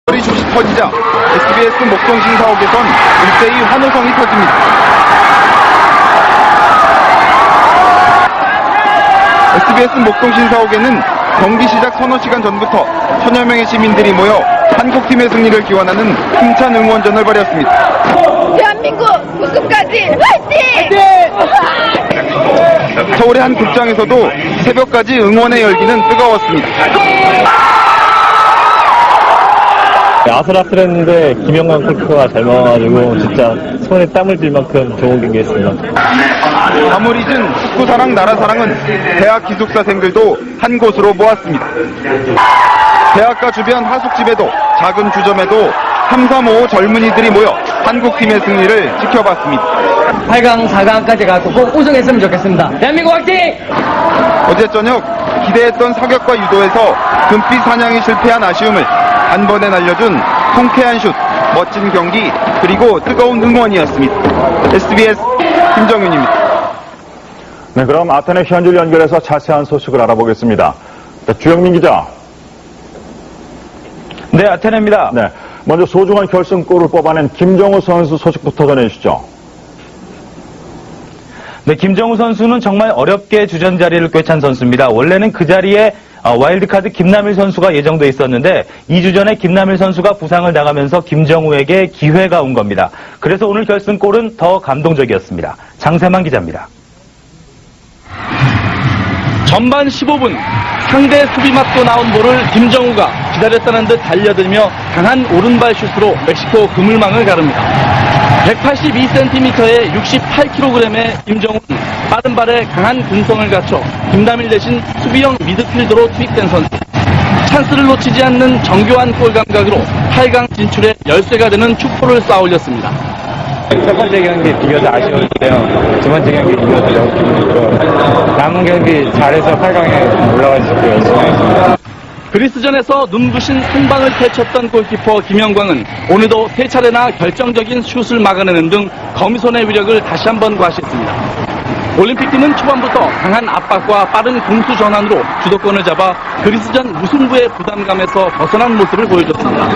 소리 슛이 터지자 SBS 목동신 사옥에선 일제히 환호성이 터집니다. SBS 목동신 사옥에는 경기 시작 서너 시간 전부터 천여 명의 시민들이 모여 한국팀의 승리를 기원하는 힘찬 응원전을 벌였습니다. 대한민국 우승까지 화이팅! 서울의 한 극장에서도 새벽까지 응원의 열기는 뜨거웠습니다. 아슬아슬했는데 김영광 골키퍼가 잘 막아가지고 진짜 손에 땀을 질 만큼 좋은 경기였습니다. 밤을 잊은 축구사랑 나라사랑은 대학 기숙사생들도 한 곳으로 모았습니다. 대학가 주변 하숙집에도 작은 주점에도 335 젊은이들이 모여 한국팀의 승리를 지켜봤습니다. 8강, 4강까지 가서 꼭 우승했으면 좋겠습니다. 대한민국 화이팅! 어제 저녁 기대했던 사격과 유도에서 금빛 사냥이 실패한 아쉬움을 단번에 날려준 통쾌한 슛, 멋진 경기, 그리고 뜨거운 응원이었습니다. SBS 김정윤입니다. 네, 그럼 아테네 현지를 연결해서 자세한 소식을 알아보겠습니다. 자, 주영민 기자. 네, 아테네입니다. 네, 먼저 소중한 결승골을 뽑아낸 김정우 선수 소식부터 전해주시죠. 네, 김정우 선수는 정말 어렵게 주전 자리를 꿰찬 선수입니다. 원래는 그 자리에 와일드카드 김남일 선수가 예정돼 있었는데 2주 전에 김남일 선수가 부상을 당하면서 김정우에게 기회가 온 겁니다. 그래서 오늘 결승골은 더 감동적이었습니다. 장세만 기자입니다. 전반 15분 상대 수비 맞고 나온 볼을 김정우가 기다렸다는 듯 달려들며 강한 오른발 슛으로 멕시코 그물망을 가릅니다. 182cm에 68kg의 김정우는 빠른 발에 강한 근성을 갖춰 김남일 대신 수비형 미드필더로 투입된 선수. 찬스를 놓치지 않는 정교한 골 감각으로 8강 진출에 열쇠가 되는 축포를 쌓아올렸습니다. 첫 번째 경기 비교도 아쉬웠는데요. 두 번째 경기 비교도 너무 기분이 들어요. 남은 경기 잘해서 8강에 올라갈 수 있게 열심히 하겠습니다. 그리스전에서 눈부신 한 방을 펼쳤던 골키퍼 김영광은 오늘도 세 차례나 결정적인 슛을 막아내는 등 거미손의 위력을 다시 한번 과시했습니다. 올림픽팀은 초반부터 강한 압박과 빠른 공수 전환으로 주도권을 잡아 그리스전 무승부의 부담감에서 벗어난 모습을 보여줬습니다.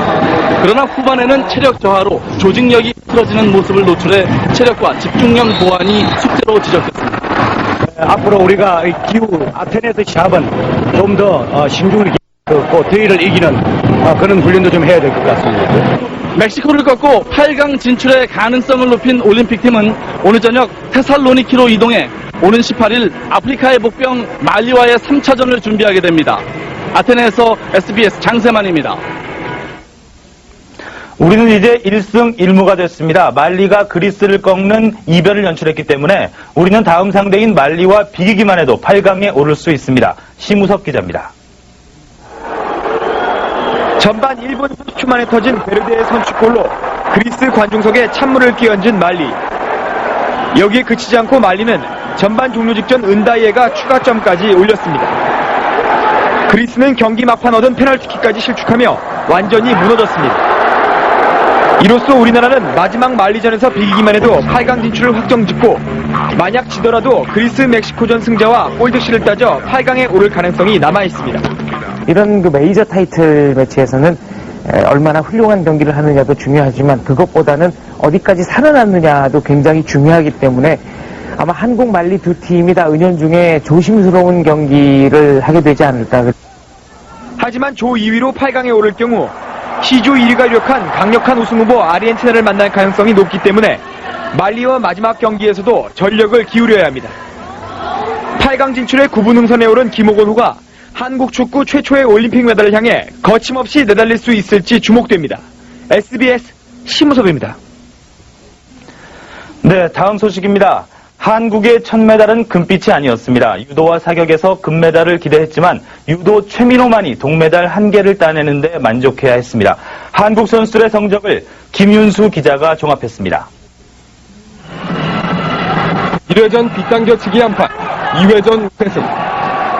그러나 후반에는 체력 저하로 조직력이 흐트러지는 모습을 노출해 체력과 집중력 보완이 숙제로 지적됐습니다. 앞으로 우리가 기후 아테네에서 시합은 좀 더 신중을 기울이고 더위를 이기는 그런 훈련도 좀 해야 될 것 같습니다. 멕시코를 꺾고 8강 진출의 가능성을 높인 올림픽팀은 오늘 저녁 테살로니키로 이동해 오는 18일 아프리카의 목병 말리와의 3차전을 준비하게 됩니다. 아테네에서 SBS 장세만입니다. 우리는 이제 1승 1무가 됐습니다. 말리가 그리스를 꺾는 이변을 연출했기 때문에 우리는 다음 상대인 말리와 비기기만 해도 8강에 오를 수 있습니다. 심우섭 기자입니다. 전반 1분 30초 만에 터진 베르데의 선취골로 그리스 관중석에 찬물을 끼얹은 말리. 여기에 그치지 않고 말리는 전반 종료 직전 은다이에가 추가점까지 올렸습니다. 그리스는 경기 막판 얻은 페널티킥까지 실축하며 완전히 무너졌습니다. 이로써 우리나라는 마지막 말리전에서 비기기만 해도 8강 진출을 확정짓고 만약 지더라도 그리스 멕시코전 승자와 골드실을 따져 8강에 오를 가능성이 남아있습니다. 이런 그 메이저 타이틀 매치에서는 얼마나 훌륭한 경기를 하느냐도 중요하지만 그것보다는 어디까지 살아남느냐도 굉장히 중요하기 때문에 아마 한국 말리 두 팀이 다 은연중에 조심스러운 경기를 하게 되지 않을까. 하지만 조 2위로 8강에 오를 경우 C조 1위가 유력한 강력한 우승 후보 아르헨티나를 만날 가능성이 높기 때문에 말리와 마지막 경기에서도 전력을 기울여야 합니다. 8강 진출에 9분 응선에 오른 김호곤호가 한국 축구 최초의 올림픽 메달을 향해 거침없이 내달릴 수 있을지 주목됩니다. SBS 심우섭입니다. 네, 다음 소식입니다. 한국의 첫 메달은 금빛이 아니었습니다. 유도와 사격에서 금메달을 기대했지만 유도 최민호만이 동메달 1개를 따내는데 만족해야 했습니다. 한국 선수들의 성적을 김윤수 기자가 종합했습니다. 1회전 빗당겨치기 한판, 2회전 우승승.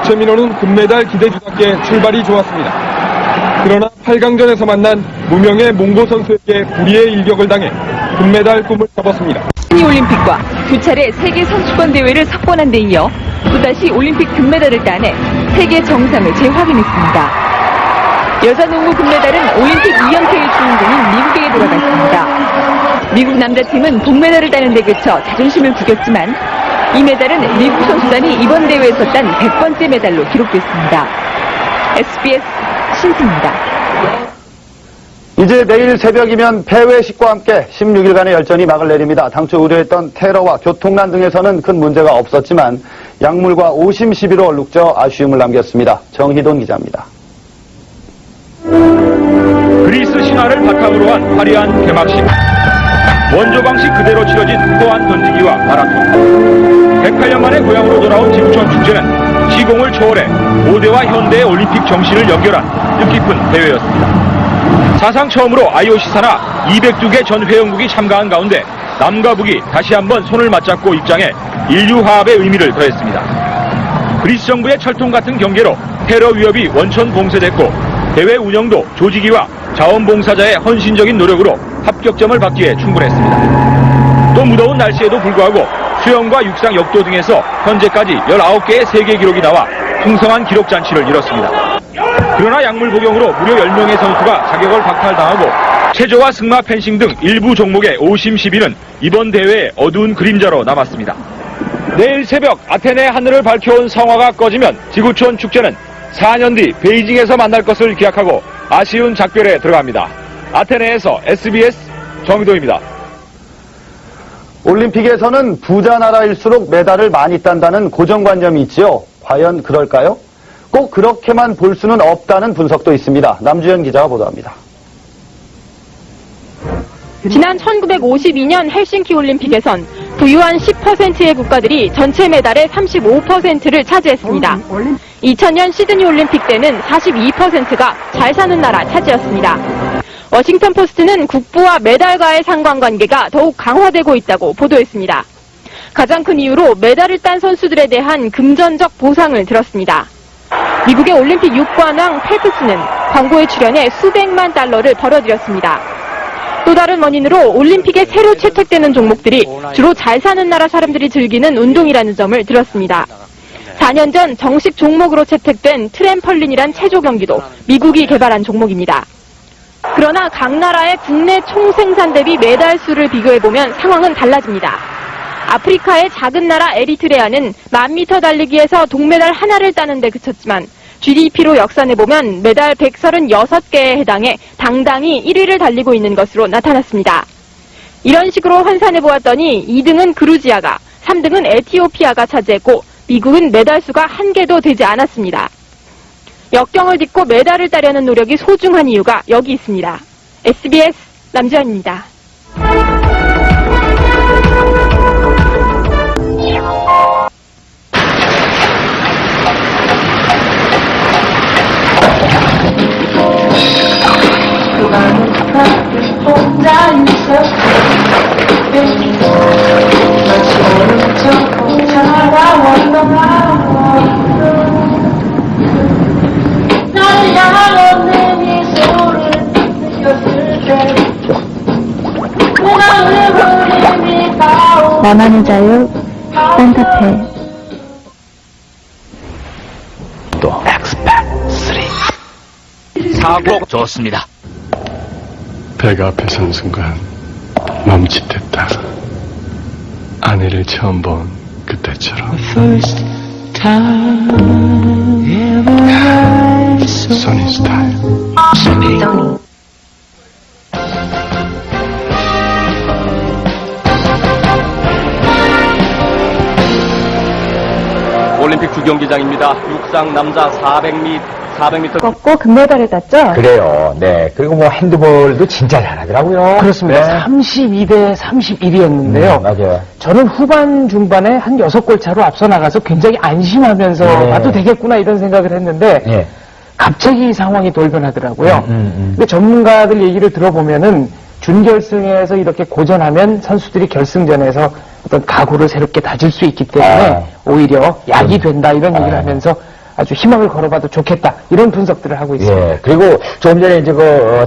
최민호는 금메달 기대주답게 출발이 좋았습니다. 그러나 8강전에서 만난 무명의 몽고 선수에게 불의의 일격을 당해 금메달 꿈을 접었습니다. 시드니 올림픽과 두 차례 세계 선수권 대회를 석권한 데 이어 또다시 올림픽 금메달을 따내 세계 정상을 재확인했습니다. 여자 농구 금메달은 올림픽 2연패에 남자팀은 동메달을 따는 데 그쳐 자존심을 구겼지만 이 메달은 미국 선수단이 이번 대회에서 딴 100번째 메달로 기록됐습니다. SBS 신승입니다. 이제 내일 새벽이면 폐회식과 함께 16일간의 열전이 막을 내립니다. 당초 우려했던 테러와 교통난 등에서는 큰 문제가 없었지만 약물과 오심 시비로 얼룩져 아쉬움을 남겼습니다. 정희돈 기자입니다. 그리스 신화를 바탕으로 한 화려한 개막식. 원조 방식 그대로 치러진 또한 던지기와 마라톤. 108년 만에 고향으로 돌아온 지구촌 축제는 시공을 초월해 고대와 현대의 올림픽 정신을 연결한 뜻깊은 대회였습니다. 사상 처음으로 IOC 산하 202개 전 회원국이 참가한 가운데 남과 북이 다시 한번 손을 맞잡고 입장해 인류 화합의 의미를 더했습니다. 그리스 정부의 철통 같은 경계로 테러 위협이 원천 봉쇄됐고 대회 운영도 조직위와 자원봉사자의 헌신적인 노력으로 합격점을 받기에 충분했습니다. 또 무더운 날씨에도 불구하고 수영과 육상 역도 등에서 현재까지 19개의 세계 기록이 나와 풍성한 기록 잔치를 이뤘습니다. 그러나 약물 복용으로 무려 10명의 선수가 자격을 박탈당하고 체조와 승마, 펜싱 등 일부 종목의 오심 시비는 이번 대회의 어두운 그림자로 남았습니다. 내일 새벽 아테네 하늘을 밝혀온 성화가 꺼지면 지구촌 축제는 4년 뒤 베이징에서 만날 것을 기약하고 아쉬운 작별에 들어갑니다. 아테네에서 SBS 정희도입니다. 올림픽에서는 부자 나라일수록 메달을 많이 딴다는 고정관념이 있지요. 과연 그럴까요? 꼭 그렇게만 볼 수는 없다는 분석도 있습니다. 남주현 기자가 보도합니다. 지난 1952년 헬싱키 올림픽에선 부유한 10%의 국가들이 전체 메달의 35%를 차지했습니다. 2000년 시드니 올림픽 때는 42%가 잘 사는 나라 차지였습니다. 워싱턴 포스트는 국부와 메달과의 상관관계가 더욱 강화되고 있다고 보도했습니다. 가장 큰 이유로 메달을 딴 선수들에 대한 금전적 보상을 들었습니다. 미국의 올림픽 6관왕 펠프스는 광고에 출연해 수백만 달러를 벌어들였습니다. 또 다른 원인으로 올림픽에 새로 채택되는 종목들이 주로 잘 사는 나라 사람들이 즐기는 운동이라는 점을 들었습니다. 4년 전 정식 종목으로 채택된 트램펄린이란 체조 경기도 미국이 개발한 종목입니다. 그러나 각 나라의 국내 총생산 대비 메달 수를 비교해보면 상황은 달라집니다. 아프리카의 작은 나라 에리트레아는 1000m 달리기에서 동메달 하나를 따는 데 그쳤지만 GDP로 역산해보면 메달 136개에 해당해 당당히 1위를 달리고 있는 것으로 나타났습니다. 이런 식으로 환산해보았더니 2등은 그루지아가, 3등은 에티오피아가 차지했고 미국은 메달 수가 한 개도 되지 않았습니다. 역경을 딛고 메달을 따려는 노력이 소중한 이유가 여기 있습니다. SBS 남주현입니다. 나만의 자유 산타페 또 엑스팩 3 4곡 좋습니다. 배가 앞에 선 순간 멈칫했다. 아내를 처음 본 그때처럼. 써니 스타일. 써니. 올림픽 주경기장입니다. 육상 남자 400m 꺾고 금메달을 땄죠? 그래요. 네. 그리고 뭐 핸드볼도 진짜 잘하더라고요. 그렇습니다. 네. 32대 31이었는데요. 맞아요. 저는 후반 중반에 한 6골 차로 앞서 나가서 굉장히 안심하면서 봐도 되겠구나 이런 생각을 했는데 갑자기 상황이 돌변하더라고요. 근데 전문가들 얘기를 들어보면은 준결승에서 이렇게 고전하면 선수들이 결승전에서 어떤 각오를 새롭게 다질 수 있기 때문에 오히려 약이 된다 이런 얘기를 하면서 아주 희망을 걸어봐도 좋겠다. 이런 분석들을 하고 있습니다. 예, 그리고 조금 전에 이제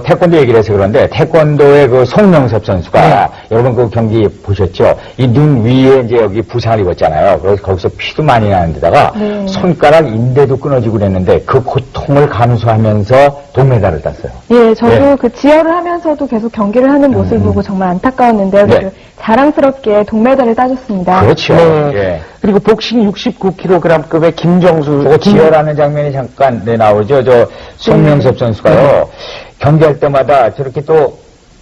태권도 얘기를 해서 그런데 태권도의 송명섭 선수가 여러분 그 경기 보셨죠? 이 눈 위에 이제 여기 부상을 입었잖아요. 그래서 거기서 피도 많이 나는 데다가 손가락 인대도 끊어지고 그랬는데 그 고통을 감수하면서 동메달을 땄어요. 예, 저도 네. 그 지혈을 하면서도 계속 경기를 하는 모습을 보고 정말 안타까웠는데요. 네. 그래도 자랑스럽게 동메달을 따줬습니다. 그렇죠. 네. 예. 그리고 복싱 69kg급의 김정수. 그거 지혈하는 장면이 잠깐 나오죠. 저 송명섭 선수가요. 경기할 때마다 저렇게 또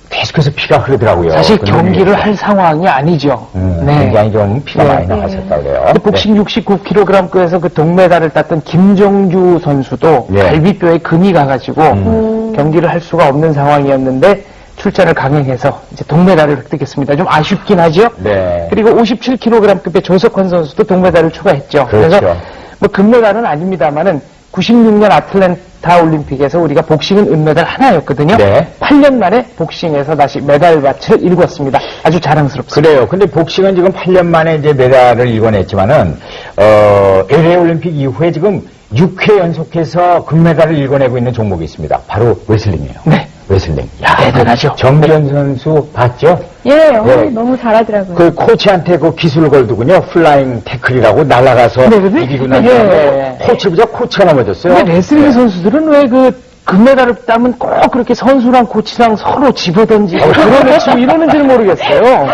계속해서 피가 흐르더라고요. 사실 그 경기를 눈이. 할 상황이 아니죠. 굉장히 좀 피가 많이 나갔었다고 그래요. 근데 복싱 69kg급에서 그 동메달을 땄던 김정주 선수도 갈비뼈에 금이 가가지고 경기를 할 수가 없는 상황이었는데 출전을 강행해서 이제 동메달을 획득했습니다. 좀 아쉽긴 하죠. 네. 그리고 57kg급의 조석헌 선수도 동메달을 추가했죠. 그렇죠. 그래서 뭐 금메달은 아닙니다만은 96년 아틀란타 올림픽에서 우리가 복싱은 은메달 하나였거든요. 네. 8년 만에 복싱에서 다시 메달밭을 일궜습니다. 아주 자랑스럽습니다. 그래요. 근데 복싱은 지금 8년 만에 이제 메달을 일궈냈지만은, LA 올림픽 이후에 지금 6회 연속해서 금메달을 일궈내고 있는 종목이 있습니다. 바로 레슬링이에요. 네. 레슬링. 야, 대단하죠. 정기현 선수 봤죠? 예, 네. 너무 잘하더라고요. 그 코치한테 그 기술을 걸두군요. 플라잉 태클이라고 날아가서 네. 이기고 난 다음에 코치가 넘어졌어요. 근데 레슬링 선수들은 왜 그 금메달을 따면 꼭 그렇게 선수랑 코치랑 서로 집어던지고 그러는지 이러는지는 모르겠어요.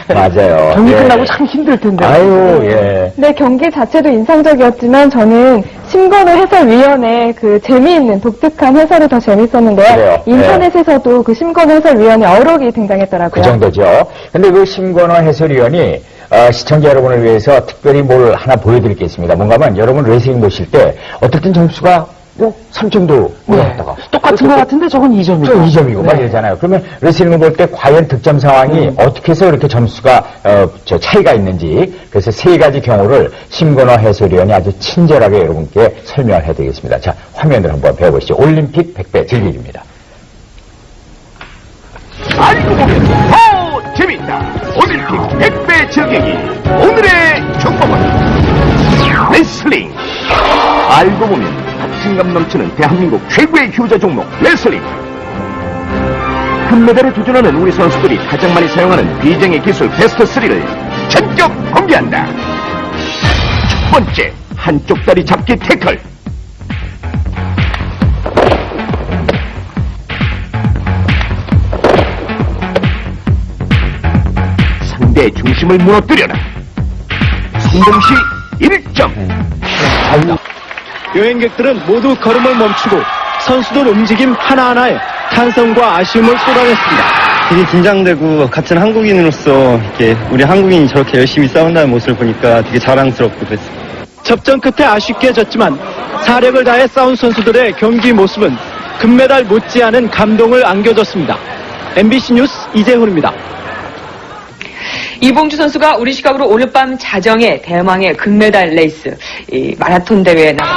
맞아요. 경기 예. 끝나고 참 힘들 텐데. 아유, 예. 네, 경기 자체도 인상적이었지만 저는 심건우 해설위원의 그 재미있는 독특한 해설이 더 재밌었는데요. 그래요. 인터넷에서도 그 심건우 해설위원의 어록이 등장했더라고요. 그 정도죠. 근데 그 심건호 해설위원이 시청자 여러분을 위해서 특별히 뭘 하나 보여드릴 게 있습니다. 뭔가면 여러분 레슬링 보실 때 어떨 땐 점수가 3점도 올라갔다가 똑같은 것 같은데 저건 2점이고. 저 2점이고 막 이러잖아요. 그러면 레슬링을 볼 때 과연 득점 상황이 어떻게 해서 이렇게 점수가 차이가 있는지 그래서 세 가지 경우를 심건호 해설위원이 아주 친절하게 여러분께 설명을 해드리겠습니다. 자, 화면을 한번 배워보시죠. 올림픽 100배 즐기기입니다. 알고 보면 더 재밌다. 올림픽 100배 즐기기. 오늘의 종목은 레슬링. 알고 보면 박진감 넘치는 대한민국 최고의 효자 종목 레슬링. 금메달에 도전하는 우리 선수들이 가장 많이 사용하는 비쟁의 기술 베스트 3를 전격 공개한다. 첫 번째, 한쪽 다리 잡기 태클. 상대의 중심을 무너뜨려라. 성공 시 1점. 여행객들은 모두 걸음을 멈추고 선수들 움직임 하나하나에 탄성과 아쉬움을 쏟아냈습니다. 되게 긴장되고 같은 한국인으로서 이렇게 우리 한국인이 저렇게 열심히 싸운다는 모습을 보니까 되게 자랑스럽고 그랬습니다. 접전 끝에 아쉽게 졌지만 사력을 다해 싸운 선수들의 경기 모습은 금메달 못지않은 감동을 안겨줬습니다. MBC 뉴스 이재훈입니다. 이봉주 선수가 우리 시각으로 오늘 밤 자정에 대망의 금메달 레이스 이 마라톤 대회에 나가